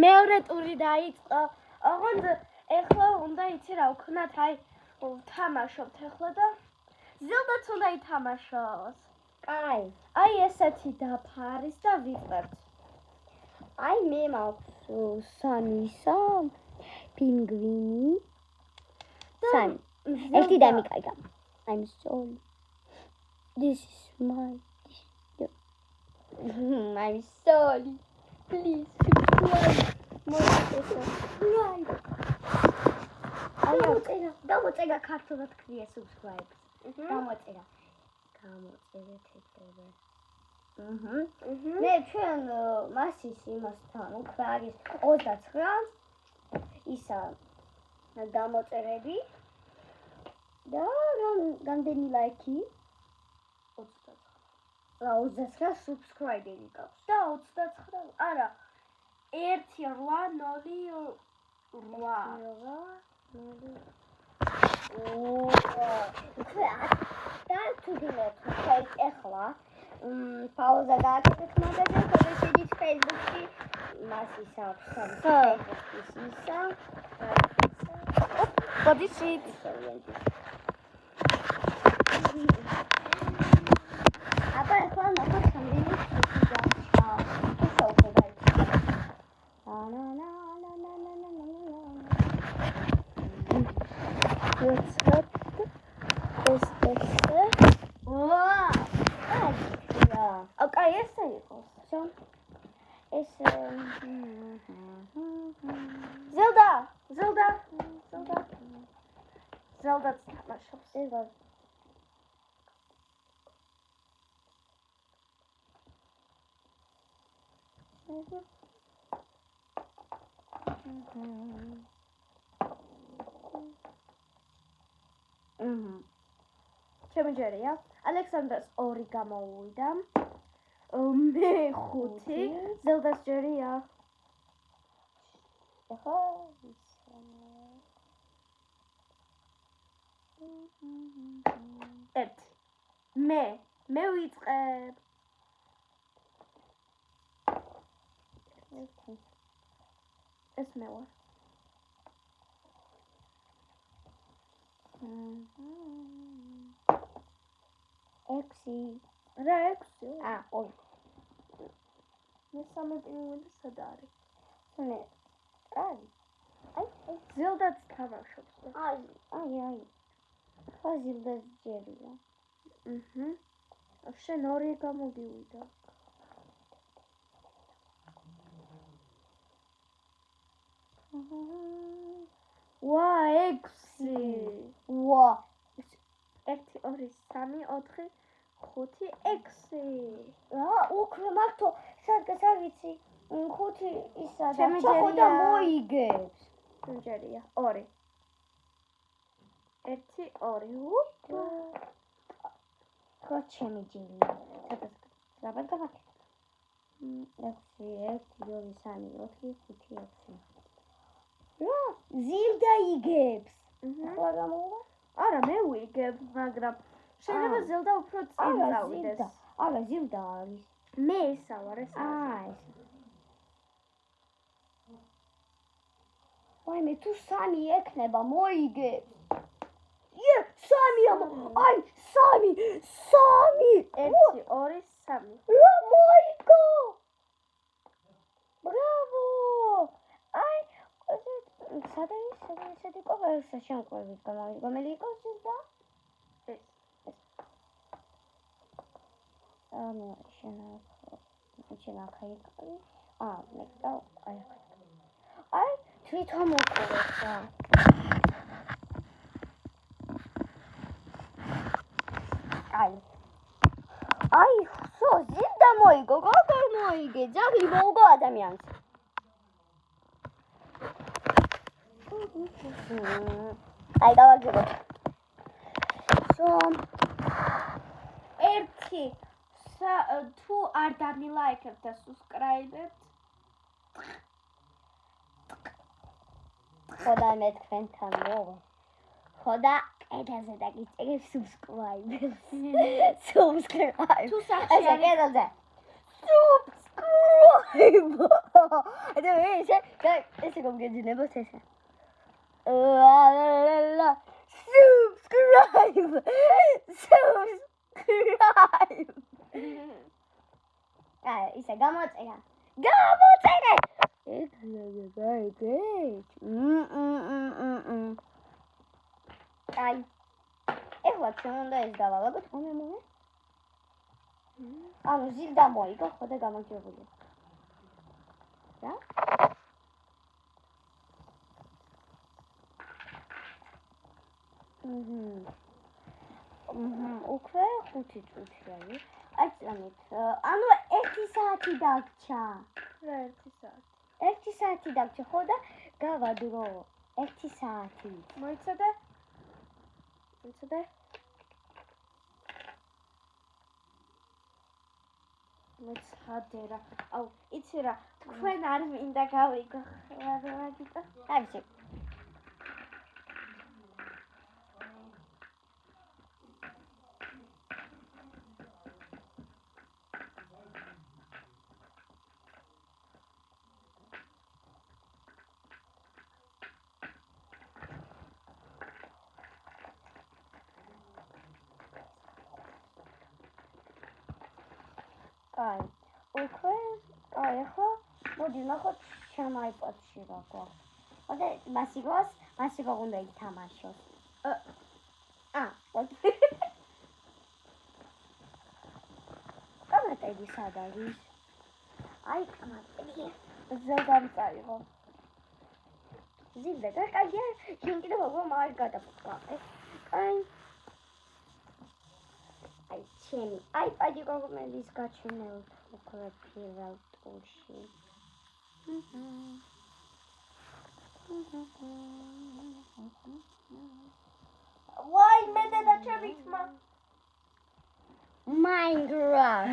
მეორე ტური დაიწყო. ოღონდ ეხლა უნდა იცი რა ვქნათ, აი ვთამაშობთ ეხლა და ზილდაც უნდა ითამაშოს. კაი. აი ესეთი დაფარის და ვიწყებთ. აი მე მაქვს სამისა პინგვინი. სამი. ერთი დამიკარგა. I'm sorry. This is my. I'm sorry. Please subscribe. Subscribe. გამოწერა ქართულად ქვია subscribe. გამოწერა. გამოწერეთ ეგრევე. მე ჩვენ მასის იმასთან უკვე არის 29 ისა გამოწერები და რამდენი ლაიქი 29 subscribe-ები გაქვს და 29 არა 1808 და თუ გინდათ ეხლა პაუზა გააკეთეთ მაგაზე და შედით Facebook-ში მასის აქვს Facebook-ის ისა ბოდიშით აბა ეხლა ნახოთ რამდენი შეგვიძლია ეს უკვე დაიწყო ზელდაც თამაშობს. ჩემი ჯერია. ალექსანდრას 2 გამოუვიდა. მე 5. ზელდას ჯერია. ეხლა ერთი. მე ვიწყებ. ეს მე ვარ. ექვსი. რა 6? ორი. მესამე პინგვინი სად არის? მე აი ზილდაც თამაშობს. აი ხა ზილდას ჯერია. შენ 2 გამოგივიდა. ვა 6. ვა 1 2 3 4 5 6. უკვე მართო სად ვიცი 5 ისა და ჩემი ხო და ჯერია. მოიგებს. ჯერია 2. 1 2. ხო ჩემი ჯერია. სადაც გავაკეთე. 6 1 2 3 4 5 6. რა ზილდა იგებს. ახლა გამოვა? არა მე ვიგებ, მაგრამ შეიძლება ზილდა უფრო წინ წავიდეს. არა ზილდა არის. მე ისა ვარ ეს. ეს. ვაი მე თუ 3 ექნება მოიგებს. 3 აი 3 1 2 3. რა მოიგო. ბრავო. აი სადაც ყოველსა შემოყვებით გამელი იყოს ზილდა? ეს. მე შენ ახლა იქი. მე და აი თვითონ მოყოლესა. აი ხო ზილდა მოიგო, როგორ მოიგე? ძაღლი მოუგო ადამიანს. აი დავაგებოთ. ერთი თუ არ დამილაიქებთ და subscribe-ებთ. ხოდა მე თქვენთან მოვა. ხოდა კედელზე დაგიწერებ subscribe. თუ სახში კედელზე. subscribe. ესე გოგეძინებოთ ესე. Subscribe. ისე გამოწერა. აი. ეხლა ჩვენ უნდა ეს დავალაგოთ მომე. ანუ ზილდა მოიგო ხო და გამარჯვებულია. რა? უკვე 5 წუთი არის. აი წამით. ანუ 1 საათი დაგჭა. რა 1 საათი? 1 საათი დაგჭა ხო და გავადრო 1 საათი. მოიცადე? მოიცადე რა. აუ, იცი რა, თქვენ არ მინდა გავიგო. რა გიტა? აი შე. Ai, უკვე ახლა მოდი ნახოთ ჩემ iPad-ში რა გვაქვს. ოდე მასიგო უნდა ითამაშოს. მოდი. კამეტები სად არის? აი, კამეტები. ზეგარი წაიღო. ზილდა კაია, შენ კიდევ როგორ მაგ გადაფხვა. აი. აი, ჩემი iPad-ი გოგმელის გაჩვენებთ უკვე პირველ ტურში. ვაი, მე და ჩემი თმა. Minecraft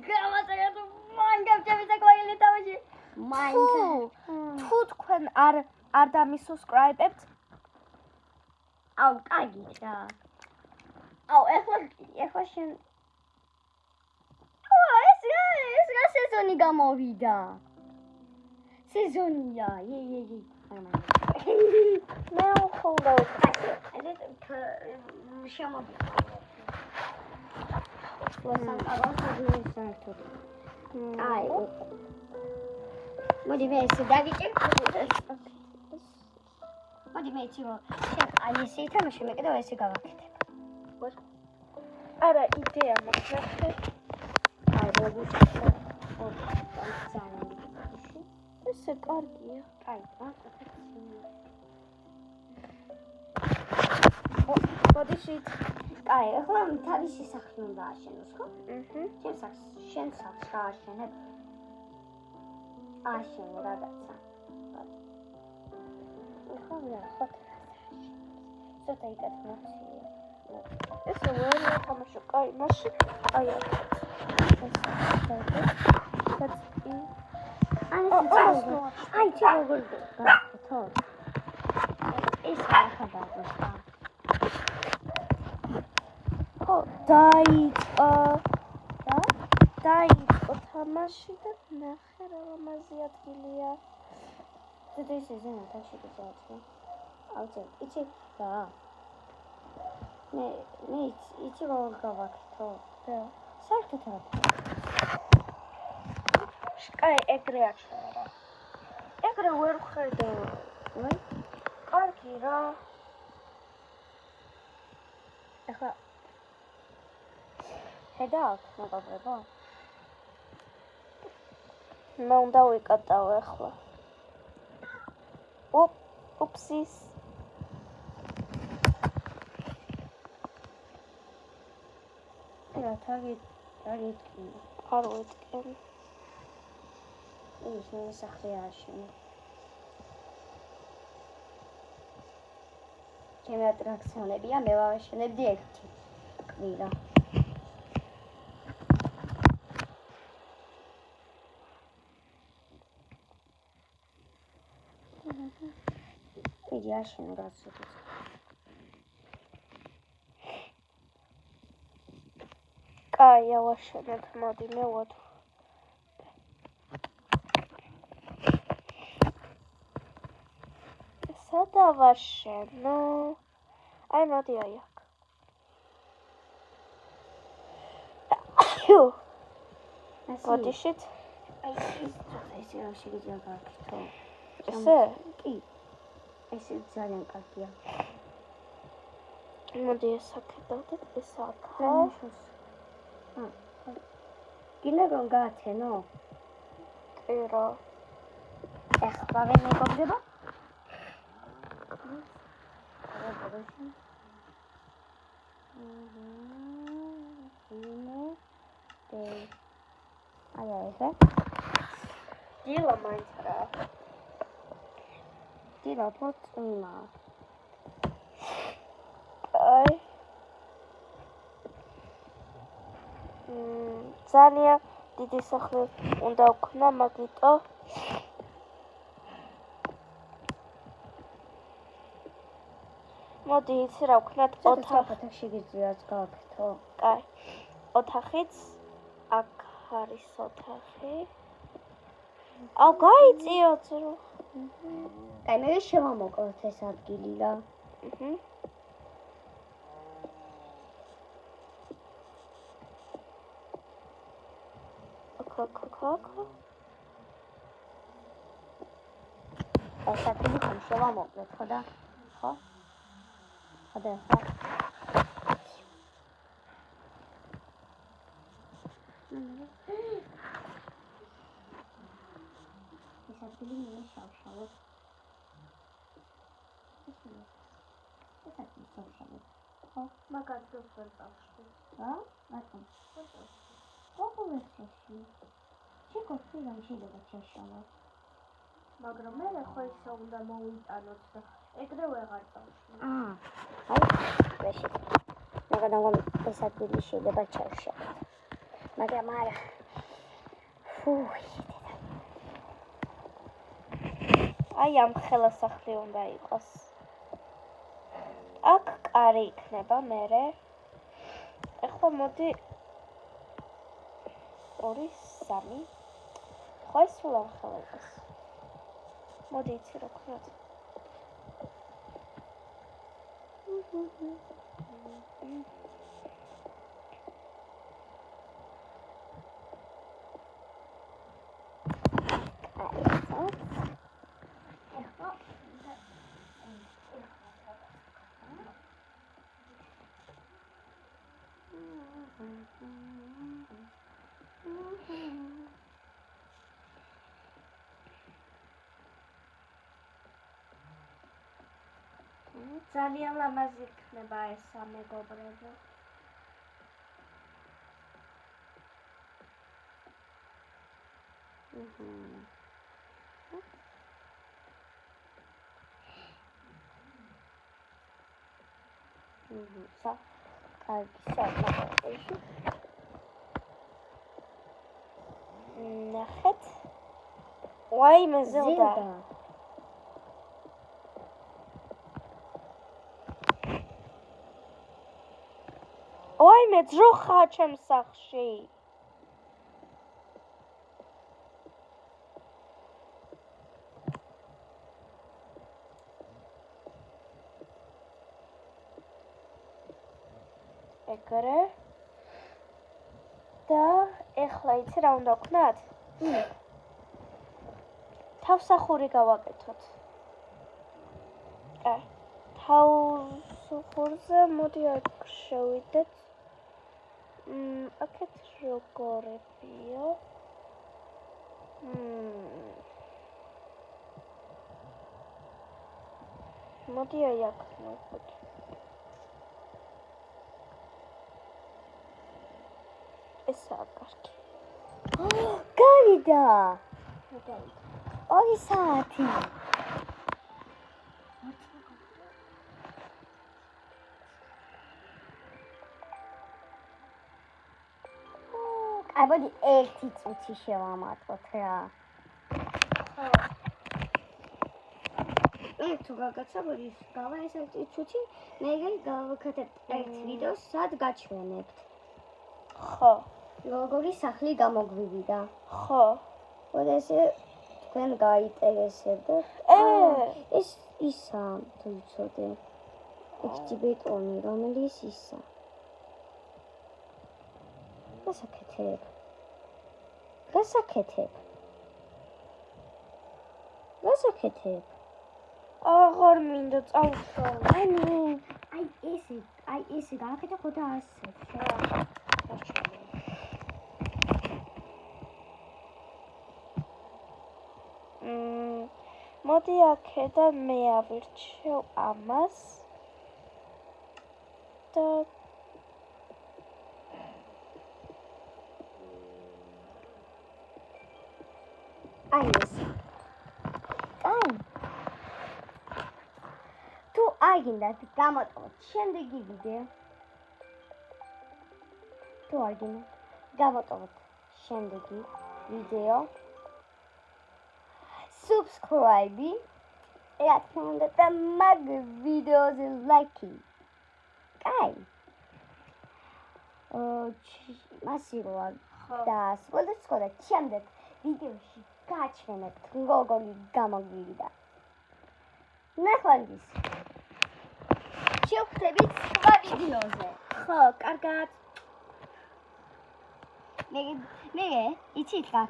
გამაწერა თუ Minecraft ჩემი საკვირელი თავში. თუ თქვენ არ დამისუბსკრაიბებთ, აუ, კარგით რა. აუ, ეხლა შენ ეს რა სეზონი გამოვიდა? სეზონია. მე უხოლოდ შემოვიდა. ვასან აღარ საერთოდ. აი. მოდი მე ესე დაგიჭირ. მოდი მე იცი რომ შენ აი ესე ითამაშე მე კიდევ ესე გავაკეთებ. არა, იდეა მაქვს. აი როგორ ესე კარგია. აი, მოდი შეთ. აი, ახლა თავისი სახლი უნდა აშენოს, ხო? შენ სახლს გააშენებ. აშენე რაღაცა. ახლა რა ცოტა იკეთმოციე. ესე ვერ თამაშო, კაი, მაშინ აი ეს აი ჩი როგორ გაკეთო? ეს ახლა დაგვესა. ხო, დაიწყო თამაში და ნახე რა ლამაზი ადგილია. ეს ზენათში გიწევთ. აუცე, იცი რა. მე იცი როგორ გავაკეთო? რა? საერთოდ რა. კაი, ეგრე აჩვენა. ეგრე ვერ ხედავ. ვაი? კარგი რა. ახლა ხედავთ, მეგობრებო? მე უნდა ვიკატავ ახლა. упсис. რა თაგით არ ვიტკენ. ის მე სახლი აშენე. ჩემი ატრაქციონებია, მე ვაშენებდი ერთი კვირა. იგი აშენე გასწრებით. კაი, ავაშენებ, მოდი მე ვათქვი. სადა ვარ შენო? აი მოდი აი აქ. მოდიშით. აი ეს რა შეიძლება გაკეთო? ესე? კი. ეს ძალიან კარგია. მოდი ეს აქედავდეთ, ეს აქ. გინდა რომ გააცენო? კი რა. ეხლა ვერ მეგობრება? აი ესე. დილა მაინც რა. დილა პორტიმა. აი. ძალიან დიდი სახლი უნდა ვქნა, მაგიტო. მოდი იცი რა ვქნათ ოთახი შეგიძლიათ გააკეთო. კაი. ოთახიც აქ არის ოთახი. აუ გაიწიო ძრო. კაი, მე შევამოკლოთ ეს ადგილი რა. ქო. ეს ადგილი ხომ შევამოკლოთ, ხო და? ხო? ხოდა ეს ადგილი მე შავშავოთ. ეს ადგილი შავშავოთ. ხო? მაგას ვერ წავშდი. რა? რატომ? ყოველთვის. შეგოთი რომ შეიძლება შეშალა. მაგრამ მე ხო ისე უნდა მოვიტანოთ და ეგრე ვეღარ წავშდი. აი, ვეში. მაგრამ ეს ადგილი შეიძლება ჩავშალოთ. მაგრამ არა. აი ამ ხელასახლი უნდა იყოს. აქ კარი იქნება მერე. ეხლა მოდი 2 3 ხო ეს სულ არ ხელებას. მოდი იცი რა ვქნათ. ძალიან ლამაზი იქნება ეს მეგობრებო. ნახეთ. ვაიმე ზელდა. ვაიმე ძროხა ჩემს სახლში. ეგრე და ეხლა იცი რა უნდა ვქნათ? თავსახური გავაკეთოთ. კაი. თავსახურზე მოდი აქ შევიდეთ. აქეთ როგორებია? მოდი აი აქ ნახოთ. ესაა კარგი. გავიდა. 2 საათი. აბოდი 1 წუთი შევამატოთ რა. ხო. თუ გაგაცნობდი გავა ეს 1 წუთი, მე გავაკეთებ ერთ ვიდეოს, სად გაჩვენებთ. ხო. როგორი სახლი გამოგვივიდა. ხო. ოდესე თქვენ გაინტერესებდეთ? ეს ისა, თუ იცოდე. ექსტიბეტონი, რომელიც ისა. გასაკეთებ. აღარ მინდა წავშალო. აი ესე გააკეთე ხო და ასე. მოდი აქედან მე ავირჩევ ამას და აი ეს. აი. თუ არ გინდათ გამოტოვოთ შემდეგი ვიდეო. თუ არ გინდათ გამოტოვოთ შემდეგი ვიდეო. Subscribe. რა თქმა უნდა და მაგ ვიდეოზე ლაიქი. კაი. მასირო და სხვადასხვა შემდეგ ვიდეოში გაჩვენებთ როგორი გამოგვივიდა. ნახვამდის. შევხვდებით სხვა ვიდეოზე. ხო, კარგად. მე იცით რა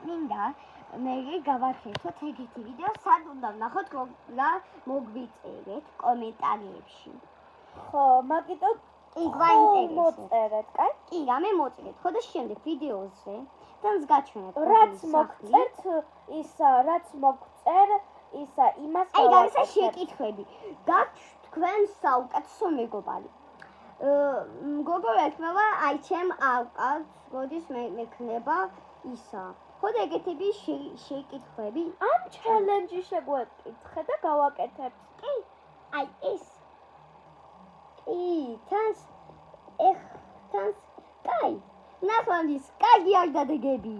მინდა მე გავაკეთოთ ეგეთი ვიდეო, სად უნდა ვნახოთ რა მოგვიწერეთ კომენტარებში. ხო, მაგიტო მოწერეთ, კაი? კი, რამე მოწერეთ. ხო და შემდეგ ვიდეოზე თან გაჩვენებთ. რაც მოგწერთ, რაც მოგწერ, იმას აი, გაგისა შეკითხვები. გაქვთ თქვენ საუკეთესო მეგობარი. გოგო ეკნება, აი ჩემ ავყავთ, როდის მექნება ისა. ხო და ეგეთები შეკითხვები. ამ ჩელენჯი შეგვეკითხე და გავაკეთებთ. კი, აი ეს. კი, თანს კაი. ნახვამდის, კარგი არ დადეგები.